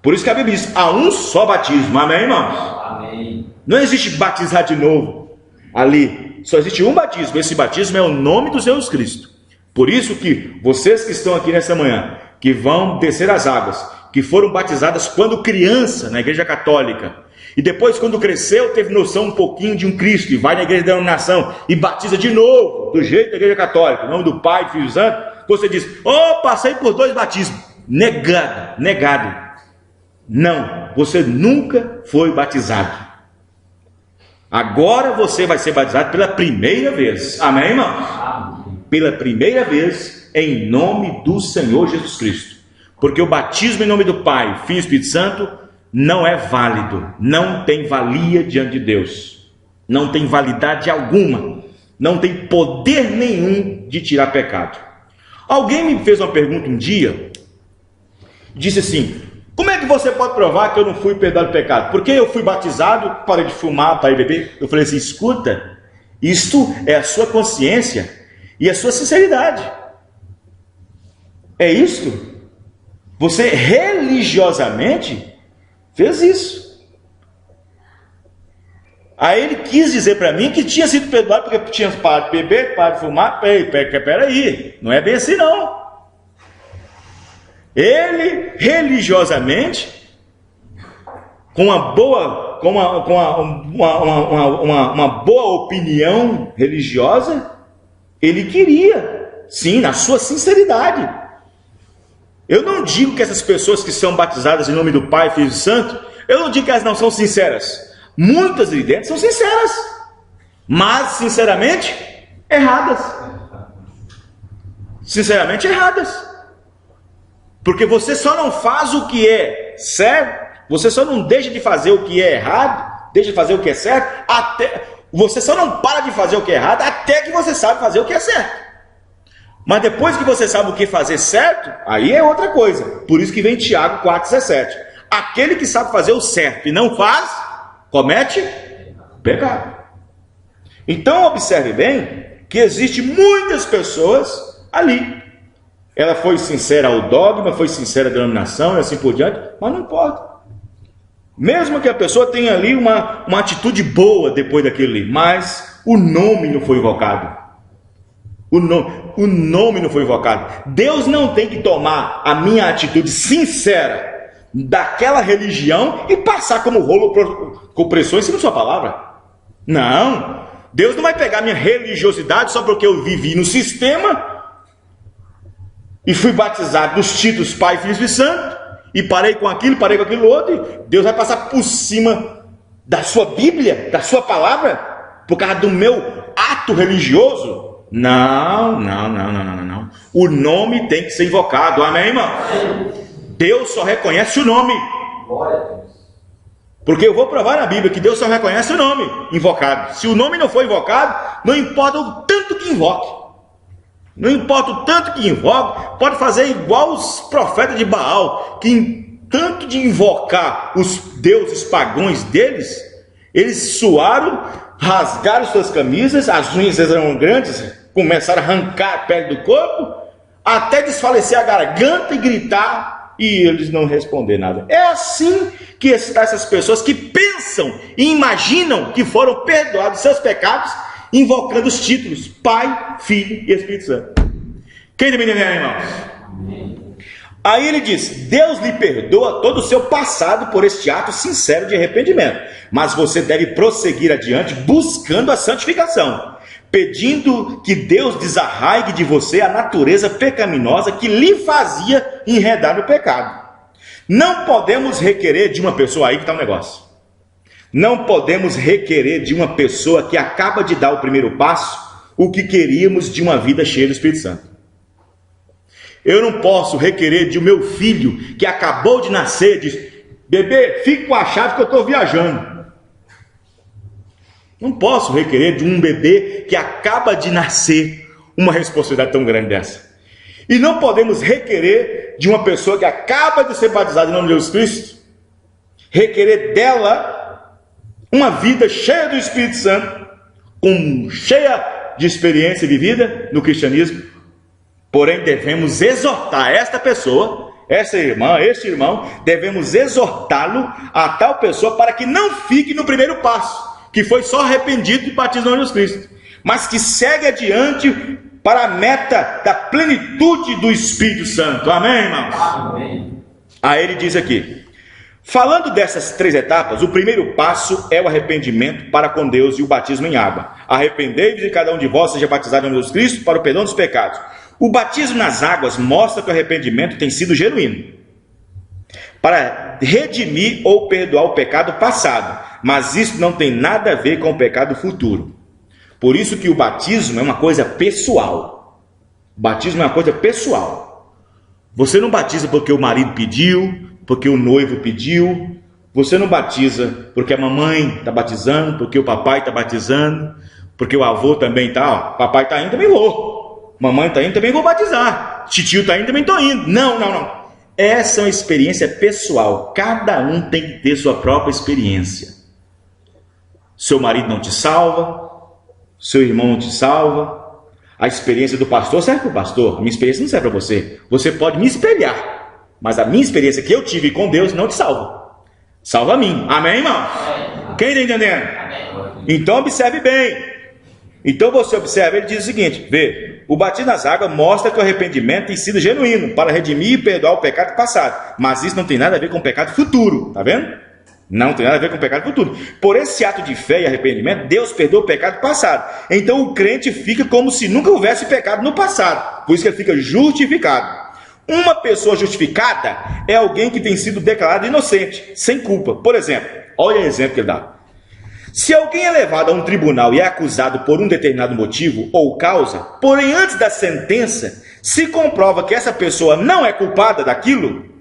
Por isso que a Bíblia diz: há um só batismo. Amém, irmãos? Amém. Não existe batizar de novo ali. Só existe um batismo. Esse batismo é o nome do Jesus Cristo. Por isso que vocês que estão aqui nessa manhã, que vão descer as águas, que foram batizadas quando criança na igreja católica, e depois quando cresceu teve noção um pouquinho de um Cristo, e vai na igreja da denominação e batiza de novo, do jeito da igreja católica, em nome do Pai, do Filho e do Santo, você diz: passei por 2 batismos. Negado. Não, você nunca foi batizado. Agora você vai ser batizado pela primeira vez. Amém, irmãos? Amém. Pela primeira vez, em nome do Senhor Jesus Cristo. Porque o batismo em nome do Pai, Filho e Espírito Santo não é válido, não tem valia diante de Deus, não tem validade alguma, não tem poder nenhum de tirar pecado. Alguém me fez uma pergunta um dia, disse assim: como é que você pode provar que eu não fui perdoado do pecado? Porque eu fui batizado, parei de fumar, parei de beber. Eu falei assim: escuta, isto é a sua consciência e a sua sinceridade. É isto. Você religiosamente fez isso. Aí ele quis dizer para mim que tinha sido perdoado porque tinha parado de beber, parado de fumar. Peraí, não é bem assim não. Ele religiosamente, com uma boa opinião religiosa, Ele queria, sim, na sua sinceridade. Eu não digo que essas pessoas que são batizadas em nome do Pai, Filho e Santo, eu não digo que elas não são sinceras. Muitas ali dentro são sinceras, mas sinceramente erradas. Sinceramente erradas. Porque você só não faz o que é certo, você só não deixa de fazer o que é errado, deixa de fazer o que é certo, você só não para de fazer o que é errado até que você sabe fazer o que é certo. Mas depois que você sabe o que fazer certo, aí é outra coisa. Por isso que vem Tiago 4,17. Aquele que sabe fazer o certo e não faz, comete pecado. Então observe bem que existe muitas pessoas ali. Ela foi sincera ao dogma, foi sincera à denominação e assim por diante, mas não importa. Mesmo que a pessoa tenha ali uma atitude boa depois daquilo ali, mas o nome não foi invocado. O nome não foi invocado. Deus não tem que tomar a minha atitude sincera daquela religião e passar como rolo compressor em cima da sua palavra. Não. Deus não vai pegar minha religiosidade só porque eu vivi no sistema e fui batizado nos títulos Pai, Filho e Santo, e parei com aquilo outro, e Deus vai passar por cima da sua Bíblia, da sua palavra, por causa do meu ato religioso. Não. O nome tem que ser invocado, amém, irmão? Deus só reconhece o nome. Porque eu vou provar na Bíblia que Deus só reconhece o nome invocado. Se o nome não for invocado, não importa o tanto que invoque. Não importa o tanto que invoque, pode fazer igual os profetas de Baal, que tanto de invocar os deuses pagãos deles, eles suaram, rasgaram suas camisas, as unhas eram grandes, começaram a arrancar a pele do corpo, até desfalecer a garganta e gritar, e eles não responder nada. É assim que estão essas pessoas que pensam e imaginam que foram perdoados seus pecados, invocando os títulos Pai, Filho e Espírito Santo. Quem também entende, irmãos? Aí ele diz: Deus lhe perdoa todo o seu passado por este ato sincero de arrependimento, mas você deve prosseguir adiante buscando a santificação, pedindo que Deus desarraigue de você a natureza pecaminosa que lhe fazia enredar no pecado. Não podemos requerer de uma pessoa, aí que está o negócio. Não podemos requerer de uma pessoa que acaba de dar o primeiro passo o que queríamos de uma vida cheia do Espírito Santo. Eu não posso requerer de um meu filho que acabou de nascer, diz: bebê, fique com a chave que eu estou viajando. Não posso requerer de um bebê que acaba de nascer uma responsabilidade tão grande dessa. E não podemos requerer de uma pessoa que acaba de ser batizada em nome de Jesus Cristo, requerer dela uma vida cheia do Espírito Santo, cheia de experiência vivida no cristianismo. Porém, devemos exortar esta pessoa, essa irmã, este irmão, devemos exortá-lo a tal pessoa para que não fique no primeiro passo, que foi só arrependido e batizado em Jesus Cristo, mas que segue adiante para a meta da plenitude do Espírito Santo. Amém, irmãos? Amém. Aí ele diz aqui: falando dessas 3 etapas, o primeiro passo é o arrependimento para com Deus e o batismo em água. Arrependei-vos e cada um de vós seja batizado em Jesus Cristo para o perdão dos pecados. O batismo nas águas mostra que o arrependimento tem sido genuíno, para redimir ou perdoar o pecado passado, mas isso não tem nada a ver com o pecado futuro. Por isso que o batismo é uma coisa pessoal. O batismo é uma coisa pessoal. Você não batiza porque o marido pediu, porque o noivo pediu. Você não batiza porque a mamãe está batizando, porque o papai está batizando, porque o avô também está. Papai está indo, também vou. Mamãe está indo, também vou batizar. Titio está indo, também estou indo. Não. Essa é uma experiência pessoal. Cada um tem que ter sua própria experiência. Seu marido não te salva, seu irmão não te salva. A experiência do pastor serve para o pastor. A minha experiência não serve para você. Você pode me espelhar, mas a minha experiência que eu tive com Deus não te salva. Salva a mim. Amém, irmão? Quem está entendendo? Então observe bem. Então você observa, ele diz o seguinte: vê, o batismo nas águas mostra que o arrependimento tem sido genuíno, para redimir e perdoar o pecado passado, mas isso não tem nada a ver com o pecado futuro, tá vendo? Não tem nada a ver com o pecado futuro. Por esse ato de fé e arrependimento, Deus perdoa o pecado passado. Então o crente fica como se nunca houvesse pecado no passado. Por isso que ele fica justificado. Uma pessoa justificada é alguém que tem sido declarado inocente, sem culpa. Por exemplo, olha o exemplo que ele dá. Se alguém é levado a um tribunal e é acusado por um determinado motivo ou causa, porém antes da sentença se comprova que essa pessoa não é culpada daquilo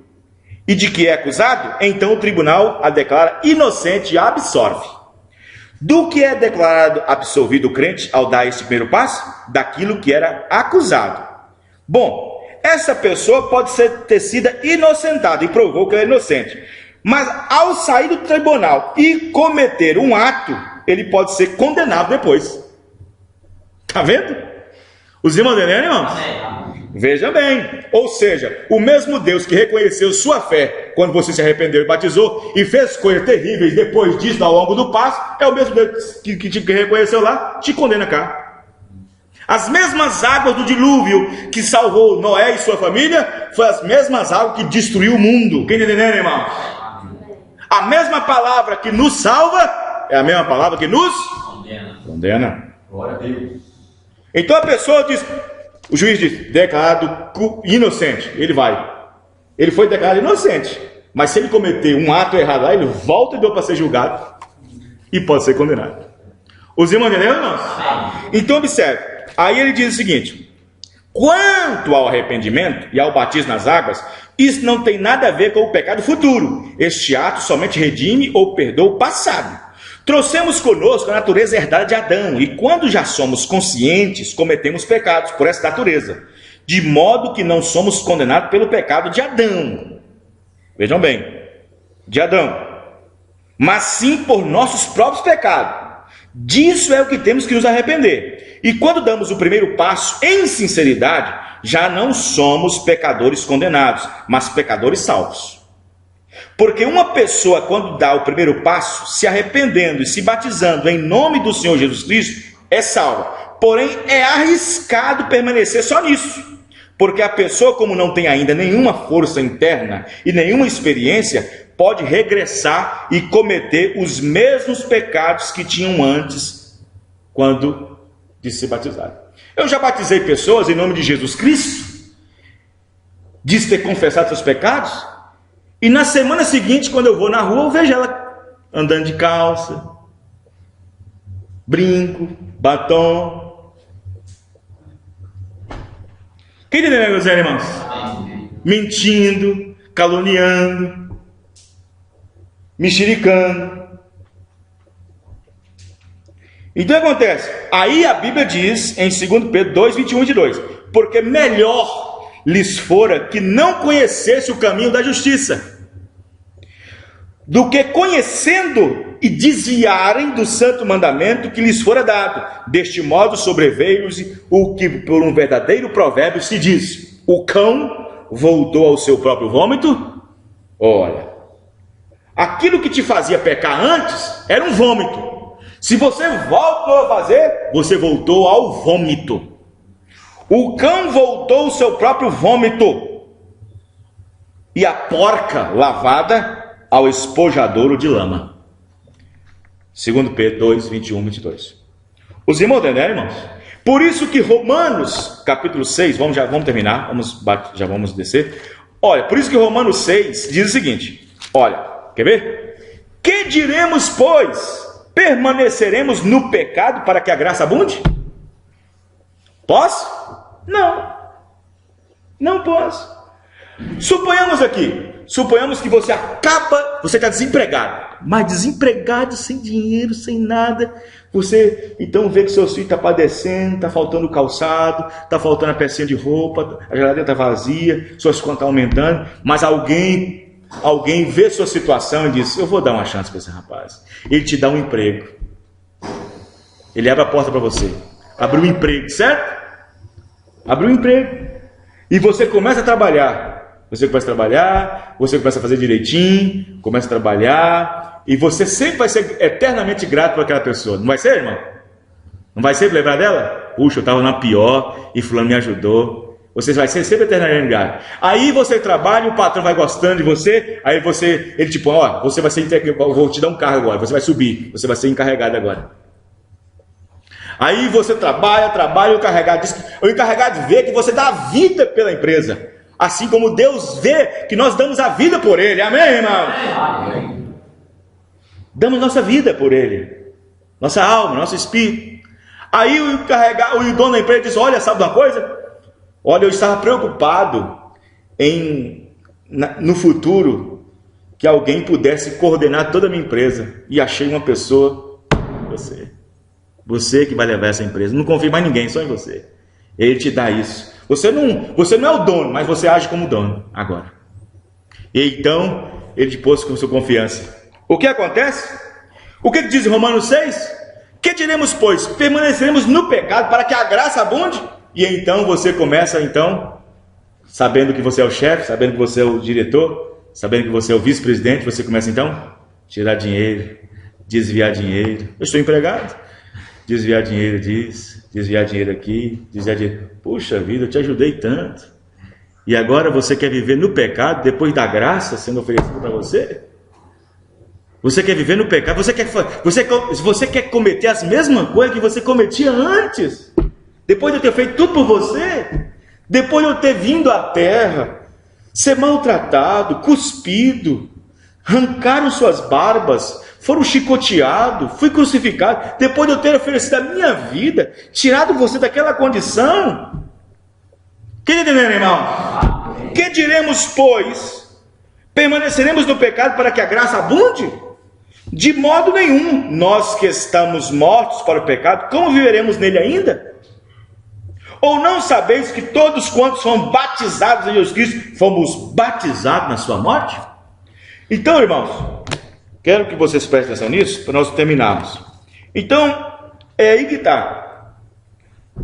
e de que é acusado, então o tribunal a declara inocente e a absolve. Do que é declarado absolvido o crente ao dar esse primeiro passo? Daquilo que era acusado. Bom, essa pessoa pode ter sido inocentada e provou que ela é inocente. Mas ao sair do tribunal e cometer um ato, ele pode ser condenado depois. Está vendo? Os irmãos entenderam, irmãos? Veja bem. Ou seja, o mesmo Deus que reconheceu sua fé quando você se arrependeu e batizou e fez coisas terríveis depois disso ao longo do passo, é o mesmo Deus que te reconheceu lá, te condena cá. As mesmas águas do dilúvio que salvou Noé e sua família, foi as mesmas águas que destruiu o mundo. Quem está entendendo, irmão? A mesma palavra que nos salva é a mesma palavra que nos condena. Glória a Deus. Então a pessoa diz, o juiz diz, declarado inocente. Ele vai. Ele foi declarado inocente. Mas se ele cometer um ato errado lá, ele volta e deu para ser julgado e pode ser condenado. Os irmãos entenderam, irmãos? Então observe. Aí ele diz o seguinte: quanto ao arrependimento e ao batismo nas águas, isso não tem nada a ver com o pecado futuro. Este ato somente redime ou perdoa o passado. Trouxemos conosco a natureza herdada de Adão, e quando já somos conscientes, cometemos pecados por essa natureza, de modo que não somos condenados pelo pecado de Adão. Vejam bem, de Adão, mas sim por nossos próprios pecados. Disso é o que temos que nos arrepender. E quando damos o primeiro passo em sinceridade, já não somos pecadores condenados, mas pecadores salvos. Porque uma pessoa, quando dá o primeiro passo, se arrependendo e se batizando em nome do Senhor Jesus Cristo, é salva. Porém, é arriscado permanecer só nisso. Porque a pessoa, como não tem ainda nenhuma força interna e nenhuma experiência, pode regressar e cometer os mesmos pecados que tinham antes, quando de se batizar. Eu já batizei pessoas em nome de Jesus Cristo, diz ter confessado seus pecados, e na semana seguinte, quando eu vou na rua, eu vejo ela andando de calça, brinco, batom. Quem entendeu, meus irmãos? Mentindo, caluniando, mexericando. Então o que acontece? Aí a Bíblia diz em 2 Pedro 2, 21 e 22, porque melhor lhes fora que não conhecesse o caminho da justiça, do que conhecendo e desviarem do santo mandamento que lhes fora dado. Deste modo sobreveio-lhes o que por um verdadeiro provérbio se diz: o cão voltou ao seu próprio vômito. Olha, aquilo que te fazia pecar antes era um vômito. Se você voltou a fazer, você voltou ao vômito. O cão voltou ao seu próprio vômito, e a porca lavada ao espojadouro de lama. 2 Pedro 2, 21 e 22. Os irmãos entenderam, irmãos? Por isso que Romanos, capítulo 6, vamos terminar, já vamos descer. Olha, por isso que Romanos 6 diz o seguinte, olha, quer ver? Que diremos, pois? Permaneceremos no pecado para que a graça abunde? Posso? Não. Não posso. Suponhamos que você está desempregado, mas desempregado, sem dinheiro, sem nada. Você então vê que seus filhos estão padecendo, está faltando calçado, está faltando a pecinha de roupa, a geladeira está vazia, suas contas estão aumentando, mas alguém vê sua situação e diz: eu vou dar uma chance para esse rapaz. Ele te dá um emprego, ele abre a porta para você, abre um emprego, certo? Abre um emprego, e você começa a trabalhar. Você começa a fazer direitinho, começa a trabalhar, e você sempre vai ser eternamente grato por aquela pessoa. Não vai ser, irmão? Não vai sempre lembrar dela? Puxa, eu estava na pior, e fulano me ajudou. Você vai ser sempre eternamente. Aí você trabalha, o patrão vai gostando de você, aí ele tipo, ó, você vai ser, eu vou te dar um cargo agora, você vai subir, você vai ser encarregado agora. Aí você trabalha, o encarregado vê que você dá a vida pela empresa, assim como Deus vê que nós damos a vida por Ele, amém, irmão? Amém. Damos nossa vida por Ele, nossa alma, nosso espírito. Aí o dono da empresa diz, olha, sabe uma coisa? Olha, eu estava preocupado no futuro que alguém pudesse coordenar toda a minha empresa, e achei uma pessoa, você que vai levar essa empresa, não confio mais em ninguém, só em você. Ele te dá isso. Você não é o dono, mas você age como dono agora. E então ele te pôs com sua confiança. O que acontece? O que diz em Romanos 6? Que diremos, pois? Permaneceremos no pecado para que a graça abunde? E então você começa, sabendo que você é o chefe, sabendo que você é o diretor, sabendo que você é o vice-presidente, você começa a tirar dinheiro, desviar dinheiro. Eu estou empregado. Desviar dinheiro desviar dinheiro aqui, desviar dinheiro. Puxa vida, eu te ajudei tanto. E agora você quer viver no pecado depois da graça sendo oferecida para você? Você quer viver no pecado? Você quer cometer as mesmas coisas que você cometia antes? Depois de eu ter feito tudo por você? Depois de eu ter vindo à terra, ser maltratado, cuspido, arrancaram suas barbas, foram chicoteados, fui crucificado, depois de eu ter oferecido a minha vida, tirado você daquela condição? Que entendendo, irmão? Que diremos, pois? Permaneceremos no pecado para que a graça abunde? De modo nenhum. Nós que estamos mortos para o pecado, como viveremos nele ainda? Ou não sabeis que todos quantos foram batizados em Jesus Cristo, fomos batizados na sua morte? Então, irmãos, quero que vocês prestem atenção nisso, para nós terminarmos. Então, é aí que está.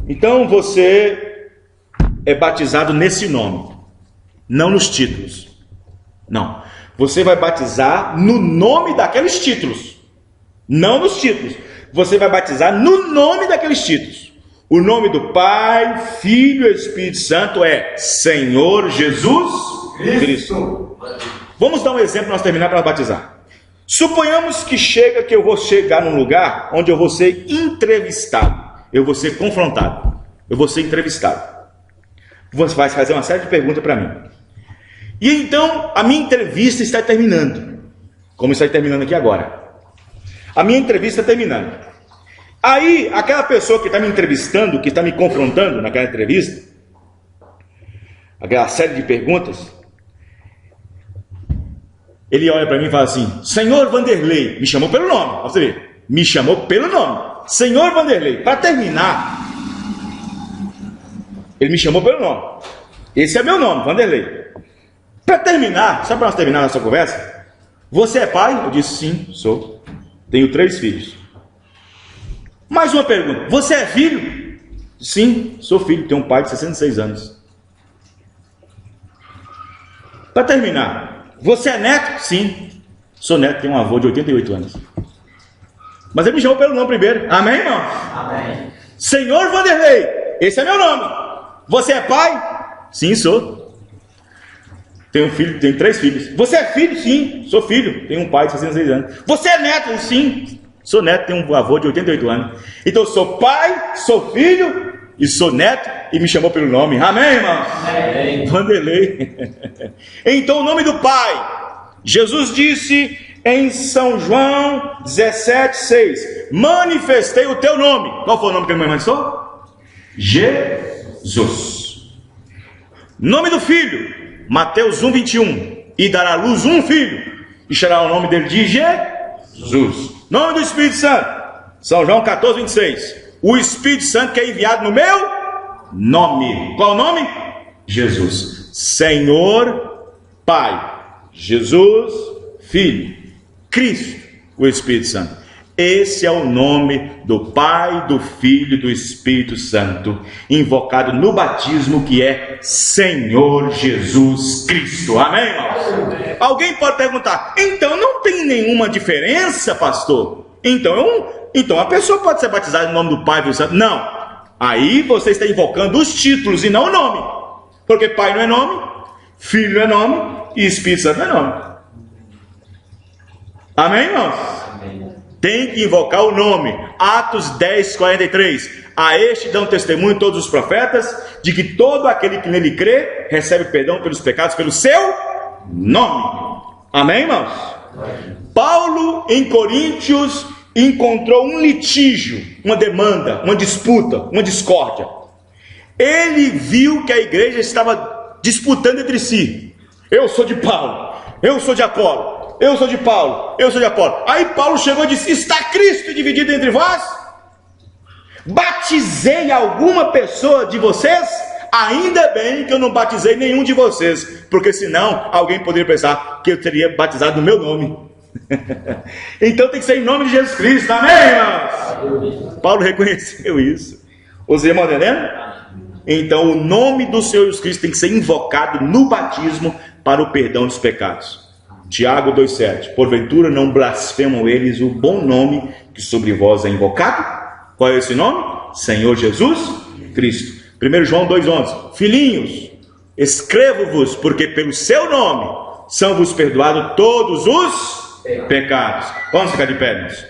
Então, você é batizado nesse nome, não nos títulos. Não. Você vai batizar no nome daqueles títulos, não nos títulos. Você vai batizar no nome daqueles títulos. O nome do Pai, Filho e Espírito Santo é Senhor Jesus Cristo. Vamos dar um exemplo para nós terminar para batizar. Suponhamos que eu vou chegar num lugar onde eu vou ser entrevistado, eu vou ser confrontado, eu vou ser entrevistado. Você vai fazer uma série de perguntas para mim. E então a minha entrevista está terminando, como está terminando aqui agora. A minha entrevista está terminando. Aí aquela pessoa que está me entrevistando, que está me confrontando naquela entrevista, aquela série de perguntas, ele olha para mim e fala assim: Senhor Vanderlei, me chamou pelo nome, você vê, me chamou pelo nome, Senhor Vanderlei. Para terminar, ele me chamou pelo nome, esse é meu nome, Vanderlei. Para terminar, só para nós terminar nossa conversa, você é pai? Eu disse sim, sou, tenho 3 filhos. Mais uma pergunta, você é filho? Sim, sou filho, tenho um pai de 66 anos. Para terminar, você é neto? Sim, sou neto, tenho um avô de 88 anos. Mas ele me chamou pelo nome primeiro, amém, irmão? Amém. Senhor Vanderlei, esse é meu nome. Você é pai? Sim, sou. Tenho um filho, tenho 3 filhos. Você é filho? Sim, sou filho, tenho um pai de 66 anos. Você é neto? Sim, sou neto, tenho um avô de 88 anos. Então sou pai, sou filho e sou neto, e me chamou pelo nome. Amém, irmão? Amém. Vanderlei. Então o nome do Pai, Jesus disse em São João 17,6: manifestei o teu nome. Qual foi o nome que ele manifestou? Jesus. Nome do Filho, Mateus 1,21: e dará à luz um filho, e será o nome dele de Jesus. Nome do Espírito Santo, São João 14,26: o Espírito Santo que é enviado no meu nome. Qual o nome? Jesus. Senhor, Pai, Jesus, Filho, Cristo, o Espírito Santo. Esse é o nome do Pai, do Filho e do Espírito Santo, invocado no batismo, que é Senhor Jesus Cristo. Amém, irmãos? Alguém pode perguntar: então não tem nenhuma diferença, pastor? Então a pessoa pode ser batizada em nome do Pai e do Santo? Não. Aí você está invocando os títulos e não o nome. Porque Pai não é nome, Filho não é nome e Espírito Santo não é nome. Amém, irmãos? Amém. Tem que invocar o nome. Atos 10, 43. A este dão testemunho todos os profetas, de que todo aquele que nele crê, recebe perdão pelos pecados pelo seu nome. Amém, irmãos? Paulo, em Coríntios, encontrou um litígio, uma demanda, uma disputa, uma discórdia. Ele viu que a igreja estava disputando entre si. Eu sou de Paulo, eu sou de Apolo, eu sou de Paulo, eu sou de Apolo. Aí Paulo chegou e disse: está Cristo dividido entre vós? Batizei alguma pessoa de vocês? Ainda bem que eu não batizei nenhum de vocês, porque senão alguém poderia pensar que eu teria batizado no meu nome. Então tem que ser em nome de Jesus Cristo, amém, irmãos? Paulo reconheceu isso. Os irmãos entendendo? Então o nome do Senhor Jesus Cristo tem que ser invocado no batismo para o perdão dos pecados. Tiago 2,7. Porventura não blasfemam eles o bom nome que sobre vós é invocado? Qual é esse nome? Senhor Jesus Cristo. 1 João 2,11. Filhinhos, escrevo-vos, porque pelo seu nome são-vos perdoados todos os pecados. Vamos ficar de pé, irmãos.